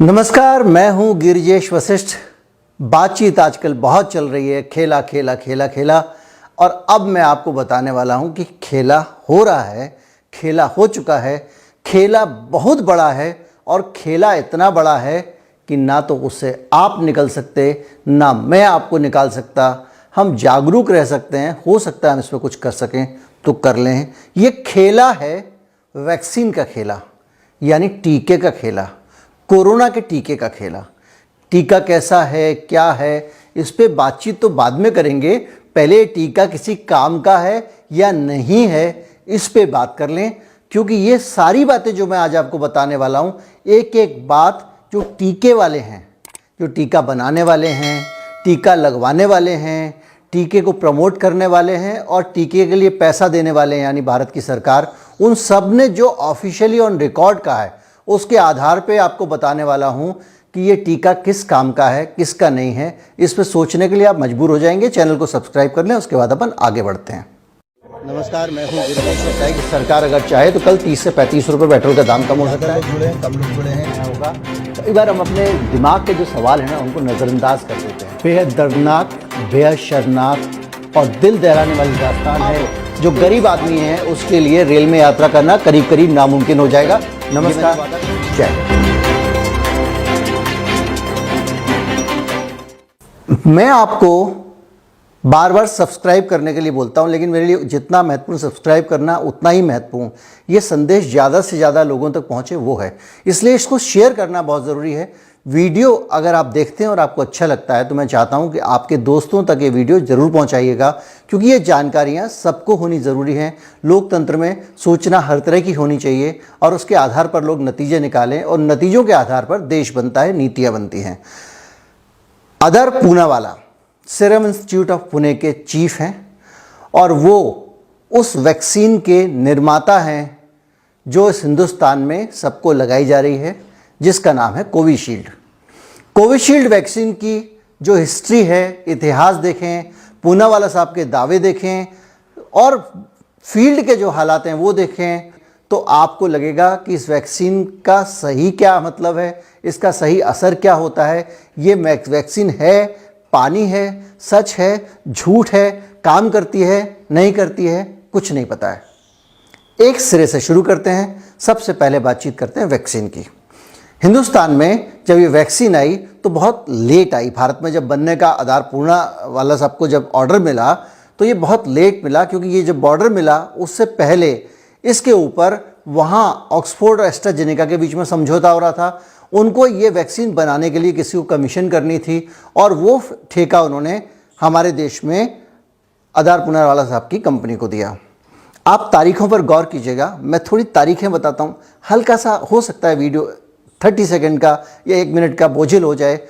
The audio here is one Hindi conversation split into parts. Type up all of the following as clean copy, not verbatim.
नमस्कार, मैं हूं गिरिजेश वशिष्ठ। बातचीत आजकल बहुत चल रही है, खेला खेला खेला खेला। और अब मैं आपको बताने वाला हूं कि खेला हो रहा है, खेला हो चुका है, खेला बहुत बड़ा है और खेला इतना बड़ा है कि ना तो उससे आप निकल सकते, ना मैं आपको निकाल सकता। हम जागरूक रह सकते हैं, हो सकता है हम इसमें कुछ कर सकें तो कर लें। ये खेला है वैक्सीन का खेला, यानी टीके का खेला, कोरोना के टीके का खेला। टीका कैसा है, क्या है, इस पे बातचीत तो बाद में करेंगे। पहले टीका किसी काम का है या नहीं है, इस पे बात कर लें, क्योंकि ये सारी बातें जो मैं आज आपको बताने वाला हूँ, एक एक बात जो टीके वाले हैं, जो टीका बनाने वाले हैं, टीका लगवाने वाले हैं, टीके को प्रमोट करने वाले हैं और टीके के लिए पैसा देने वाले हैं, यानी भारत की सरकार, उन सब ने जो ऑफिशियली ऑन रिकॉर्ड कहा है, उसके आधार पे आपको बताने वाला हूं कि ये टीका किस काम का है, किसका नहीं है। इस पे सोचने के लिए आप मजबूर हो जाएंगे। चैनल को सब्सक्राइब कर लें, उसके बाद अपन आगे बढ़ते हैं। नमस्कार, मैं हूं गिरिजेश। कि सरकार अगर चाहे तो कल 30 से 35 रुपये पेट्रोल का दाम कम हो सकता है। जुड़े हैं, कम लोग जुड़े हैं, होगा। कई बार हम अपने दिमाग के जो सवाल हैं ना, उनको नज़रअंदाज कर देते हैं। बेहद दर्दनाक, बेहद शर्मनाक और दिल दहलाने वाली दास्तान है। जो गरीब आदमी है उसके लिए रेल में यात्रा करना करीब करीब नामुमकिन हो जाएगा। नमस्कार, जय। मैं आपको बार बार सब्सक्राइब करने के लिए बोलता हूं, लेकिन मेरे लिए जितना महत्वपूर्ण सब्सक्राइब करना उतना ही महत्वपूर्ण ये संदेश ज़्यादा से ज़्यादा लोगों तक पहुंचे वो है। इसलिए इसको शेयर करना बहुत ज़रूरी है। वीडियो अगर आप देखते हैं और आपको अच्छा लगता है तो मैं चाहता हूं कि आपके दोस्तों तक ये वीडियो ज़रूर पहुंचाइएगा, क्योंकि ये जानकारियां सबको होनी ज़रूरी हैं। लोकतंत्र में सूचना हर तरह की होनी चाहिए और उसके आधार पर लोग नतीजे निकालें और नतीजों के आधार पर देश बनता है, नीतियाँ बनती हैं। Other Poonawalla serum institute of Pune के चीफ हैं और वो उस वैक्सीन के निर्माता हैं जो इस हिंदुस्तान में सबको लगाई जा रही है, जिसका नाम है कोविशील्ड। कोविशील्ड वैक्सीन की जो हिस्ट्री है, इतिहास देखें, पूनावाला साहब के दावे देखें और फील्ड के जो हालात हैं वो देखें, तो आपको लगेगा कि इस वैक्सीन का सही क्या मतलब है, इसका सही असर क्या होता है। ये वैक्सीन है, पानी है, सच है, झूठ है, काम करती है, नहीं करती है, कुछ नहीं पता है। एक सिरे से शुरू करते हैं। सबसे पहले बातचीत करते हैं वैक्सीन की। हिंदुस्तान में जब ये वैक्सीन आई तो बहुत लेट आई। भारत में जब बनने का आधार पूनावाला साहब को जब ऑर्डर मिला तो ये बहुत लेट मिला, क्योंकि ये जब ऑर्डर मिला उससे पहले इसके ऊपर वहाँ ऑक्सफोर्ड और एस्ट्राजेनेका के बीच में समझौता हो रहा था। उनको ये वैक्सीन बनाने के लिए किसी को कमीशन करनी थी और वो ठेका उन्होंने हमारे देश में आधार पूनावाला साहब की कंपनी को दिया। आप तारीखों पर गौर कीजिएगा, मैं थोड़ी तारीखें बताता हूँ। हल्का सा हो सकता है वीडियो 30 सेकंड का या 1 मिनट का बोझिल हो जाए,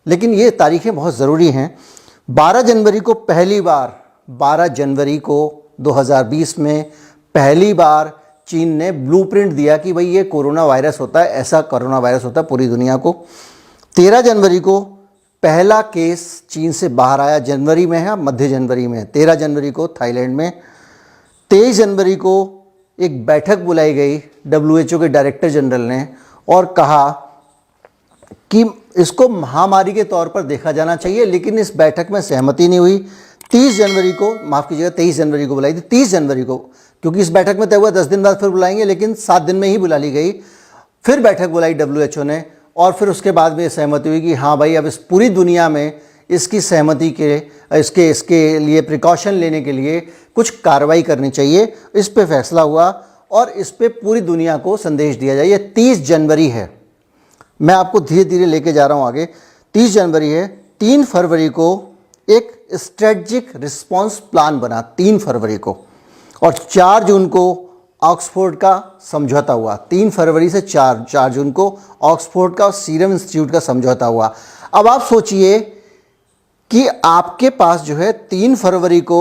लेकिन ये तारीखें बहुत ज़रूरी हैं। 12 जनवरी को पहली बार, 12 जनवरी को 2020 में पहली बार चीन ने ब्लूप्रिंट दिया कि भाई ये कोरोना वायरस होता है, ऐसा कोरोना वायरस होता है पूरी दुनिया को। 13 जनवरी को पहला केस चीन से बाहर आया, जनवरी में है, मध्य जनवरी में। 13 जनवरी को थाईलैंड में। 23 जनवरी को एक बैठक बुलाई गई WHO के डायरेक्टर जनरल ने और कहा कि इसको महामारी के तौर पर देखा जाना चाहिए, लेकिन इस बैठक में सहमति नहीं हुई। 30 जनवरी को, माफ़ कीजिएगा, 23 जनवरी को बुलाई थी। 30 जनवरी को, क्योंकि इस बैठक में तय हुआ 10 दिन बाद फिर बुलाएंगे, लेकिन 7 दिन में ही बुला ली गई। फिर बैठक बुलाई WHO ने और फिर उसके बाद में सहमति हुई कि हाँ भाई, अब इस पूरी दुनिया में इसकी सहमति के इसके लिए प्रिकॉशन लेने के लिए कुछ कार्रवाई करनी चाहिए। इस पे फैसला हुआ और इस पे पूरी दुनिया को संदेश दिया जाए। ये 30 जनवरी है, मैं आपको धीरे धीरे लेके जा रहा हूँ आगे। 30 जनवरी है। 3 फरवरी को एक स्ट्रेटजिक रिस्पांस प्लान बना, 3 फरवरी को, और 4 जून को ऑक्सफोर्ड का समझौता हुआ। 3 फरवरी से 4 जून को ऑक्सफोर्ड का और सीरम इंस्टीट्यूट का समझौता हुआ। अब आप सोचिए कि आपके पास जो है 3 फरवरी को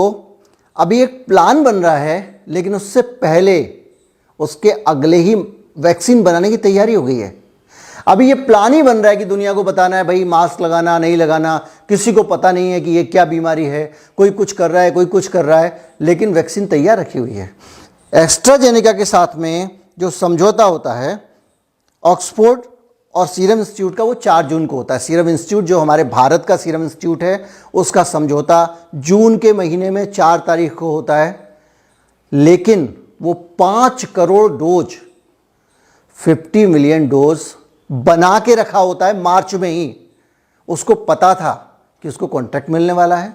अभी एक प्लान बन रहा है, लेकिन उससे पहले उसके अगले ही वैक्सीन बनाने की तैयारी हो गई है। अभी ये प्लान ही बन रहा है कि दुनिया को बताना है भाई मास्क लगाना नहीं लगाना, किसी को पता नहीं है कि ये क्या बीमारी है, कोई कुछ कर रहा है, कोई कुछ कर रहा है, लेकिन वैक्सीन तैयार रखी हुई है। एस्ट्राजेनेका के साथ में जो समझौता होता है, ऑक्सफोर्ड और सीरम इंस्टीट्यूट का वो 4 जून को होता है। सीरम इंस्टीट्यूट जो हमारे भारत का सीरम इंस्टीट्यूट है उसका समझौता जून के महीने में 4 तारीख को होता है, लेकिन वो 5 करोड़ डोज 50 मिलियन डोज बना के रखा होता है मार्च में ही। उसको पता था कि उसको कॉन्ट्रैक्ट मिलने वाला है,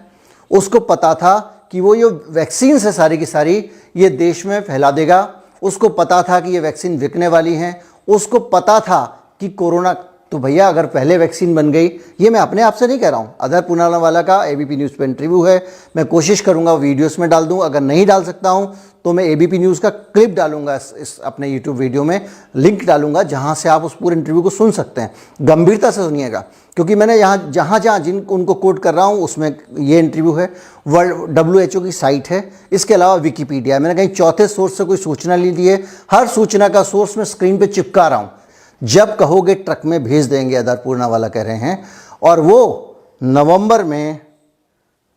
उसको पता था कि वो ये वैक्सीन है सारी की सारी ये देश में फैला देगा, उसको पता था कि ये वैक्सीन बिकने वाली हैं, उसको पता था कि कोरोना, तो भैया अगर पहले वैक्सीन बन गई, ये मैं अपने आप से नहीं कह रहा हूँ, अदर पूनावाला का एबीपी न्यूज़ पे इंटरव्यू है, मैं कोशिश करूँगा वीडियोस में डाल दूँ, अगर नहीं डाल सकता हूँ तो मैं एबीपी न्यूज़ का क्लिप डालूंगा इस अपने यूट्यूब वीडियो में, लिंक डालूंगा जहाँ से आप उस पूरे इंटरव्यू को सुन सकते हैं। गंभीरता से सुनिएगा, क्योंकि मैंने यहाँ जहाँ जिन उनको कोट कर रहा हूँ उसमें ये इंटरव्यू है, वर्ल्ड WHO की साइट है, इसके अलावा विकीपीडिया, मैंने कहीं चौथे सोर्स से कोई सूचना ली दी है, हर सूचना का सोर्स मैं स्क्रीन पे चिपका रहा हूँ। जब कहोगे ट्रक में भेज देंगे, अदर पूनावाला कह रहे हैं, और वो नवंबर में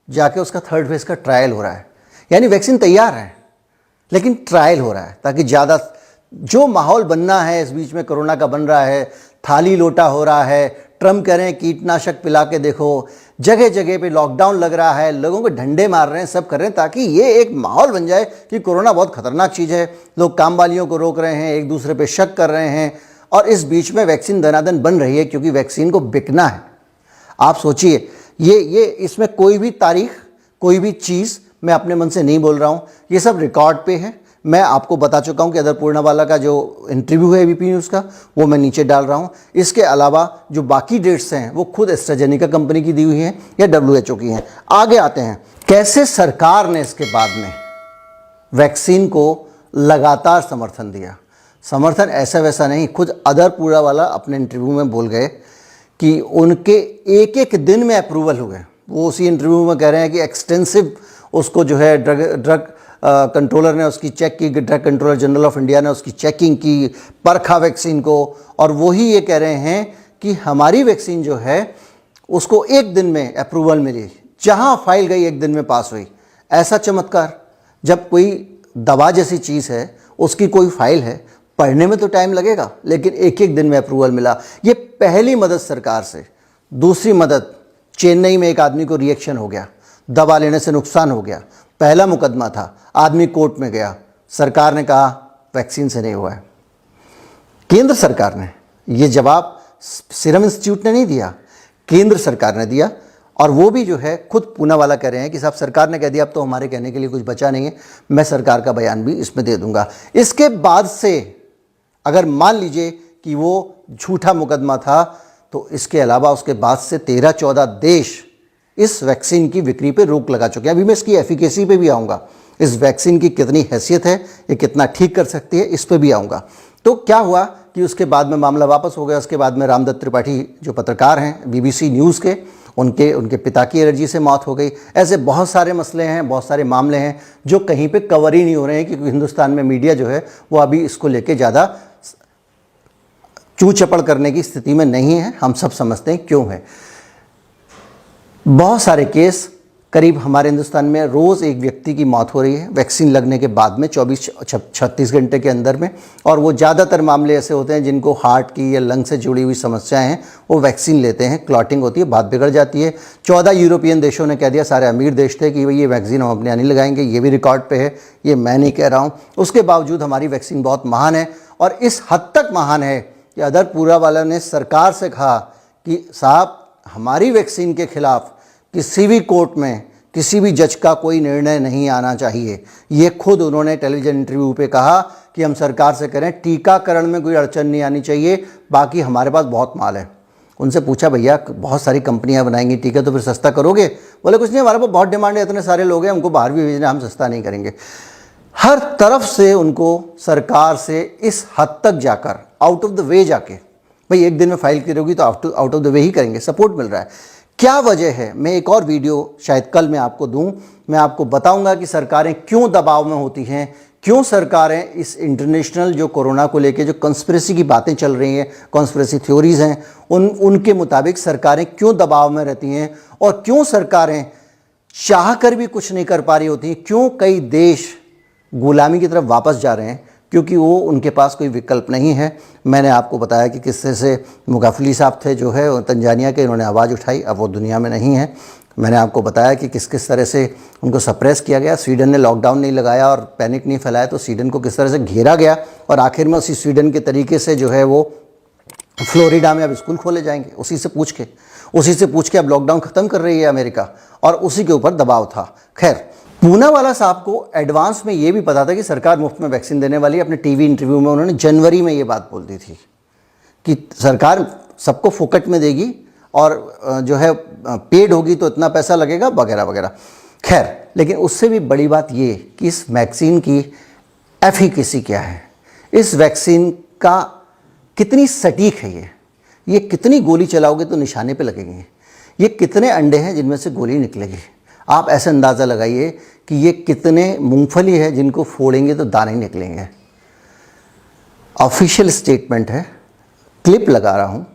जाके उसका 3rd फेज का ट्रायल हो रहा है, यानी वैक्सीन तैयार है लेकिन ट्रायल हो रहा है, ताकि ज़्यादा जो माहौल बनना है इस बीच में कोरोना का बन रहा है, थाली लोटा हो रहा है, ट्रम्प कह रहे हैं कीटनाशक पिला के देखो, जगह जगह पे लॉकडाउन लग रहा है, लोगों को डंडे मार रहे हैं, सब कर रहे हैं ताकि ये एक माहौल बन जाए कि कोरोना बहुत खतरनाक चीज़ है, लोग काम वालियों को रोक रहे हैं, एक दूसरे पे शक कर रहे हैं, और इस बीच में वैक्सीन दनादन बन रही है क्योंकि वैक्सीन को बिकना है। आप सोचिए, ये इसमें कोई भी तारीख, कोई भी चीज़ मैं अपने मन से नहीं बोल रहा हूँ, ये सब रिकॉर्ड पे है। मैं आपको बता चुका हूँ कि अदर पूनावाला का जो इंटरव्यू है एबीपी न्यूज़ का वो मैं नीचे डाल रहा हूँ। इसके अलावा जो बाकी डेट्स हैं वो खुद एस्ट्राजेनिका कंपनी की दी हुई हैं या WHO की हैं। आगे आते हैं, कैसे सरकार ने इसके बाद में वैक्सीन को लगातार समर्थन दिया। समर्थन ऐसा वैसा नहीं, खुद अदर पूनावाला अपने इंटरव्यू में बोल गए कि उनके एक एक दिन में अप्रूवल हुए। वो उसी इंटरव्यू में कह रहे हैं कि एक्सटेंसिव उसको जो है ड्रग कंट्रोलर ने उसकी चेक की, drug controller general of India ने उसकी चेकिंग की, परखा वैक्सीन को, और वही ये कह रहे हैं कि हमारी वैक्सीन जो है उसको एक दिन में अप्रूवल मिली, जहां फाइल गई एक दिन में पास हुई। ऐसा चमत्कार, जब कोई दवा जैसी चीज़ है उसकी कोई फाइल है, पढ़ने में तो टाइम लगेगा लेकिन एक एक दिन में अप्रूवल मिला। ये पहली मदद सरकार से। दूसरी मदद, चेन्नई में एक आदमी को रिएक्शन हो गया, दवा लेने से नुकसान हो गया, पहला मुकदमा था, आदमी कोर्ट में गया, सरकार ने कहा वैक्सीन से नहीं हुआ है। केंद्र सरकार ने ये जवाब सीरम इंस्टीट्यूट ने नहीं दिया, केंद्र सरकार ने दिया, और वो भी जो है खुद पूनावाला कह रहे हैं कि साहब सरकार ने कह दिया, अब तो हमारे कहने के लिए कुछ बचा नहीं है, मैं सरकार का बयान भी इसमें दे दूंगा। इसके बाद से अगर मान लीजिए कि वो झूठा मुकदमा था, तो इसके अलावा उसके बाद से 13-14 देश इस वैक्सीन की बिक्री पे रोक लगा चुके हैं। अभी मैं इसकी एफिकेसी पे भी आऊँगा, इस वैक्सीन की कितनी हैसियत है, ये कितना ठीक कर सकती है, इस पे भी आऊँगा। तो क्या हुआ कि उसके बाद में मामला वापस हो गया। उसके बाद में रामदत्त त्रिपाठी जो पत्रकार हैं BBC न्यूज़ के, उनके पिता की एलर्जी से मौत हो गई। ऐसे बहुत सारे मसले हैं, बहुत सारे मामले हैं जो कहीं पे कवर ही नहीं हो रहे हैं, क्योंकि हिंदुस्तान में मीडिया जो है वो अभी इसको लेके ज़्यादा चू चपड़ करने की स्थिति में नहीं है। हम सब समझते हैं क्यों है। बहुत सारे केस, करीब हमारे हिंदुस्तान में रोज़ एक व्यक्ति की मौत हो रही है वैक्सीन लगने के बाद में 24-36 घंटे के अंदर में, और वो ज़्यादातर मामले ऐसे होते हैं जिनको हार्ट की या लंग से जुड़ी हुई समस्याएं हैं, वो वैक्सीन लेते हैं, क्लॉटिंग होती है, बात बिगड़ जाती है। 14 यूरोपियन देशों ने कह दिया, सारे अमीर देश थे, कि भाई ये वैक्सीन हम अपने यहाँ नहीं लगाएंगे। ये भी रिकॉर्ड पे है, ये मैं नहीं कह रहा हूँ। उसके बावजूद हमारी वैक्सीन बहुत महान है, और इस हद तक महान है कि अदर पूनावाला ने सरकार से कहा कि साहब हमारी वैक्सीन के खिलाफ किसी भी कोर्ट में किसी भी जज का कोई निर्णय नहीं आना चाहिए। ये खुद उन्होंने टेलीविजन इंटरव्यू पे कहा कि हम सरकार से करें, टीकाकरण में कोई अड़चन नहीं आनी चाहिए, बाकी हमारे पास बहुत माल है। उनसे पूछा, भैया बहुत सारी कंपनियां बनाएंगी टीका, तो फिर सस्ता करोगे? बोले कुछ नहीं, हमारे पास बहुत डिमांड है, इतने सारे लोग हैं, हमको बाहर भी भेजना, हम सस्ता नहीं करेंगे। हर तरफ से उनको सरकार से इस हद तक जाकर, आउट ऑफ द वे जाके, भाई एक दिन में फाइल करोगी तो आउट ऑफ द वे ही करेंगे, सपोर्ट मिल रहा है। क्या वजह है, मैं एक और वीडियो शायद कल मैं आपको दूं, मैं आपको बताऊंगा कि सरकारें क्यों दबाव में होती हैं, क्यों सरकारें इस इंटरनेशनल जो कोरोना को लेके जो कंस्पिरेसी की बातें चल रही हैं, कंस्पिरेसी थ्योरीज हैं, उनके मुताबिक सरकारें क्यों दबाव में रहती हैं, और क्यों सरकारें चाह कर भी कुछ नहीं कर पा रही होती हैं, क्यों कई देश गुलामी की तरफ वापस जा रहे हैं, क्योंकि वो उनके पास कोई विकल्प नहीं है। मैंने आपको बताया कि किस तरह से मुगाफली साहब थे जो है तंजानिया के, इन्होंने आवाज़ उठाई, अब वो दुनिया में नहीं है। मैंने आपको बताया कि किस किस तरह से उनको सप्रेस किया गया। स्वीडन ने लॉकडाउन नहीं लगाया और पैनिक नहीं फैलाया तो स्वीडन को किस तरह से घेरा गया, और आखिर में उसी स्वीडन के तरीके से जो है वो फ्लोरिडा में अब स्कूल खोले जाएंगे, उसी से पूछ के अब लॉकडाउन ख़त्म कर रही है अमेरिका, और उसी के ऊपर दबाव था। खैर, पूनावाला साहब को एडवांस में ये भी पता था कि सरकार मुफ्त में वैक्सीन देने वाली है। अपने टीवी इंटरव्यू में उन्होंने जनवरी में ये बात बोल दी थी कि सरकार सबको फोकट में देगी और जो है पेड होगी तो इतना पैसा लगेगा वगैरह वगैरह। खैर, लेकिन उससे भी बड़ी बात ये कि इस वैक्सीन की एफिकेसी क्या है, इस वैक्सीन का कितनी सटीक है, ये कितनी गोली चलाओगे तो निशाने पे लगेंगे, ये कितने अंडे हैं जिनमें से गोली निकलेगी। आप ऐसे अंदाज़ा लगाइए कि ये कितने मूंगफली है जिनको फोड़ेंगे तो दाने निकलेंगे। ऑफिशियल स्टेटमेंट है, क्लिप लगा रहा हूँ।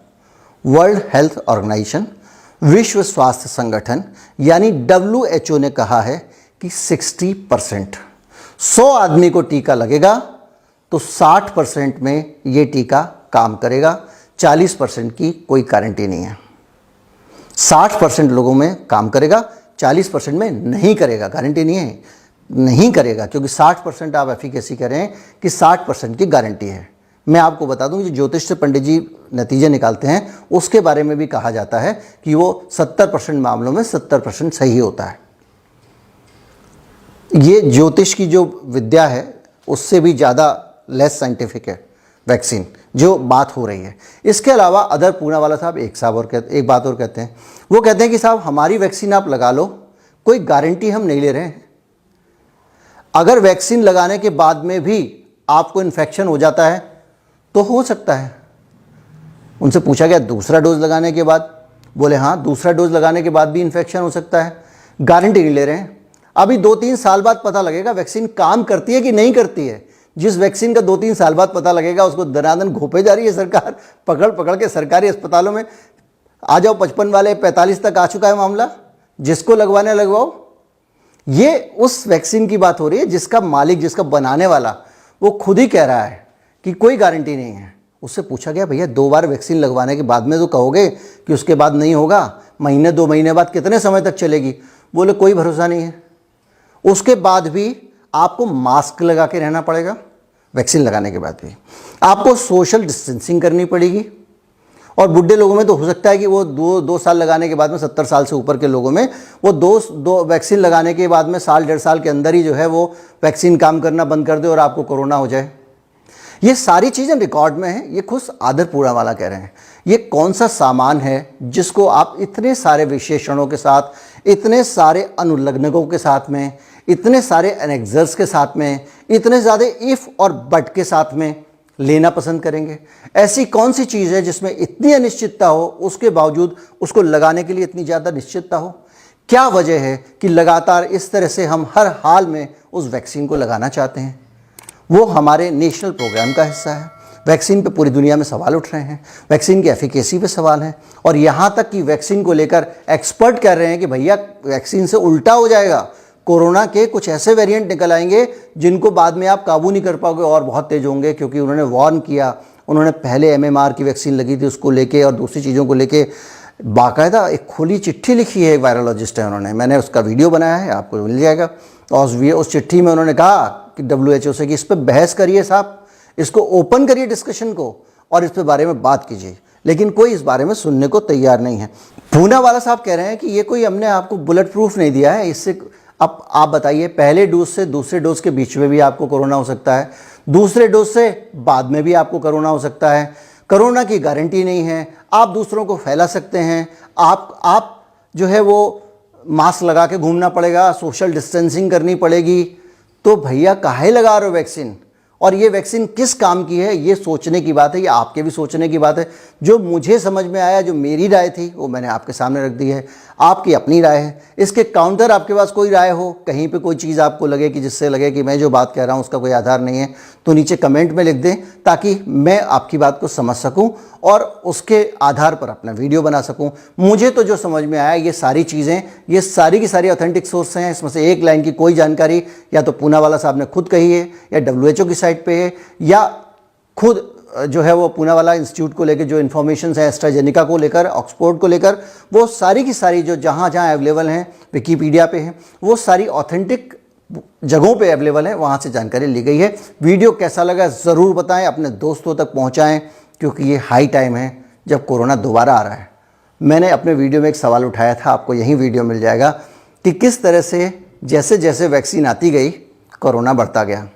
वर्ल्ड हेल्थ ऑर्गेनाइजेशन, विश्व स्वास्थ्य संगठन यानी WHO ने कहा है कि 60%, 100 आदमी को टीका लगेगा तो 60% में ये टीका काम करेगा, 40% की कोई गारंटी नहीं है। 60% लोगों में काम करेगा, 40% में नहीं करेगा, गारंटी नहीं है, नहीं करेगा, क्योंकि 60% आप एफिकेसी कह रहे हैं कि 60% की गारंटी है। मैं आपको बता दूं, जो ज्योतिष से पंडित जी नतीजे निकालते हैं उसके बारे में भी कहा जाता है कि वो 70% मामलों में 70% सही होता है। ये ज्योतिष की जो विद्या है उससे भी ज़्यादा लेस साइंटिफिक है वैक्सीन जो बात हो रही है। इसके अलावा अदर पूनावाला साहब एक बात और कहते हैं। वो कहते हैं कि साहब हमारी वैक्सीन आप लगा लो, कोई गारंटी हम नहीं ले रहे हैं। अगर वैक्सीन लगाने के बाद में भी आपको इन्फेक्शन हो जाता है तो हो सकता है। उनसे पूछा गया दूसरा डोज लगाने के बाद, बोले हाँ दूसरा डोज लगाने के बाद भी इन्फेक्शन हो सकता है, गारंटी नहीं ले रहे हैं। अभी 2-3 साल बाद पता लगेगा वैक्सीन काम करती है कि नहीं करती है। जिस वैक्सीन का 2-3 साल बाद पता लगेगा उसको दनादन घोपे जा रही है सरकार, पकड़ पकड़ के सरकारी अस्पतालों में। आ जाओ 55 वाले 45 तक आ चुका है मामला, जिसको लगवाने लगवाओ। ये उस वैक्सीन की बात हो रही है जिसका मालिक, जिसका बनाने वाला, वो खुद ही कह रहा है कि कोई गारंटी नहीं है। उससे पूछा गया भैया 2 बार वैक्सीन लगवाने के बाद में तो कहोगे कि उसके बाद नहीं होगा, महीने 2 महीने बाद कितने समय तक चलेगी? बोले कोई भरोसा नहीं है। उसके बाद भी आपको मास्क लगा के रहना पड़ेगा, वैक्सीन लगाने के बाद भी आपको सोशल डिस्टेंसिंग करनी पड़ेगी। और बुढ़े लोगों में तो हो सकता है कि वो 2 साल लगाने के बाद में, 70 साल से ऊपर के लोगों में, वो दो वैक्सीन लगाने के बाद में साल 1.5 साल के अंदर ही जो है वो वैक्सीन काम करना बंद कर दे और आपको कोरोना हो जाए। ये सारी चीज़ें रिकॉर्ड में हैं। ये खुद आदर पूनावाला कह रहे हैं। ये कौन सा सामान है जिसको आप इतने सारे विशेषणों के साथ, इतने सारे अनुलग्नकों के साथ में, इतने सारे एनेक्सर्स के साथ में, इतने ज़्यादा इफ़ और बट के साथ में लेना पसंद करेंगे? ऐसी कौन सी चीज़ है जिसमें इतनी अनिश्चितता हो, उसके बावजूद उसको लगाने के लिए इतनी ज़्यादा निश्चितता हो? क्या वजह है कि लगातार इस तरह से हम हर हाल में उस वैक्सीन को लगाना चाहते हैं? वो हमारे नेशनल प्रोग्राम का हिस्सा है। वैक्सीन पे पूरी दुनिया में सवाल उठ रहे हैं, वैक्सीन की एफिकेसी पे सवाल हैं, और यहाँ तक कि वैक्सीन को लेकर एक्सपर्ट कह रहे हैं कि भैया वैक्सीन से उल्टा हो जाएगा, कोरोना के कुछ ऐसे वेरिएंट निकल आएंगे जिनको बाद में आप काबू नहीं कर पाओगे और बहुत तेज होंगे। क्योंकि उन्होंने वार्न किया, उन्होंने पहले MMR की वैक्सीन लगी थी उसको लेके और दूसरी चीज़ों को लेके बाकायदा एक खुली चिट्ठी लिखी है। एक वायरोलॉजिस्ट है उन्होंने, मैंने उसका वीडियो बनाया है, आपको मिल जाएगा। और उस चिट्ठी में उन्होंने कहा कि WHO से कि इस पर बहस करिए साहब, इसको ओपन करिए डिस्कशन को और इस पे बारे में बात कीजिए। लेकिन कोई इस बारे में सुनने को तैयार नहीं है। पूनावाला साहब कह रहे हैं कि ये कोई हमने आपको बुलेट प्रूफ नहीं दिया है, इससे अब आप बताइए पहले डोज से दूसरे डोज के बीच में भी आपको कोरोना हो सकता है, दूसरे डोज से बाद में भी आपको कोरोना हो सकता है। कोरोना की गारंटी नहीं है, आप दूसरों को फैला सकते हैं। आप जो है वो मास्क लगा के घूमना पड़ेगा, सोशल डिस्टेंसिंग करनी पड़ेगी। तो भैया काहे लगा रहे हो वैक्सीन? और ये वैक्सीन किस काम की है, ये सोचने की बात है, ये आपके भी सोचने की बात है। जो मुझे समझ में आया, जो मेरी राय थी, वो मैंने आपके सामने रख दी है। आपकी अपनी राय है। इसके काउंटर आपके पास कोई राय हो, कहीं पे कोई चीज़ आपको लगे कि जिससे लगे कि मैं जो बात कह रहा हूँ उसका कोई आधार नहीं है, तो नीचे कमेंट में लिख दें ताकि मैं आपकी बात को समझ सकूँ और उसके आधार पर अपना वीडियो बना सकूँ। मुझे तो जो समझ में आया, ये सारी चीज़ें, ये सारी की सारी ऑथेंटिक सोर्स हैं। इसमें से एक लाइन की कोई जानकारी या तो पूनावाला साहब ने खुद कही है या WHO की वेबसाइट पे है, या खुद जो है वो पूना वाला इंस्टीट्यूट को लेकर जो इन्फॉर्मेशन है एस्ट्राजेनिका को लेकर, ऑक्सफोर्ड को लेकर, वो सारी की सारी जो जहाँ जहाँ अवेलेबल हैं विकीपीडिया पे है, वो सारी ऑथेंटिक जगहों पे अवेलेबल है, वहाँ से जानकारी ली गई है। वीडियो कैसा लगा ज़रूर बताएं, अपने दोस्तों तक पहुँचाएँ, क्योंकि ये हाई टाइम है जब कोरोना दोबारा आ रहा है। मैंने अपने वीडियो में एक सवाल उठाया था, आपको यही वीडियो मिल जाएगा कि किस तरह से जैसे जैसे वैक्सीन आती गई कोरोना बढ़ता गया।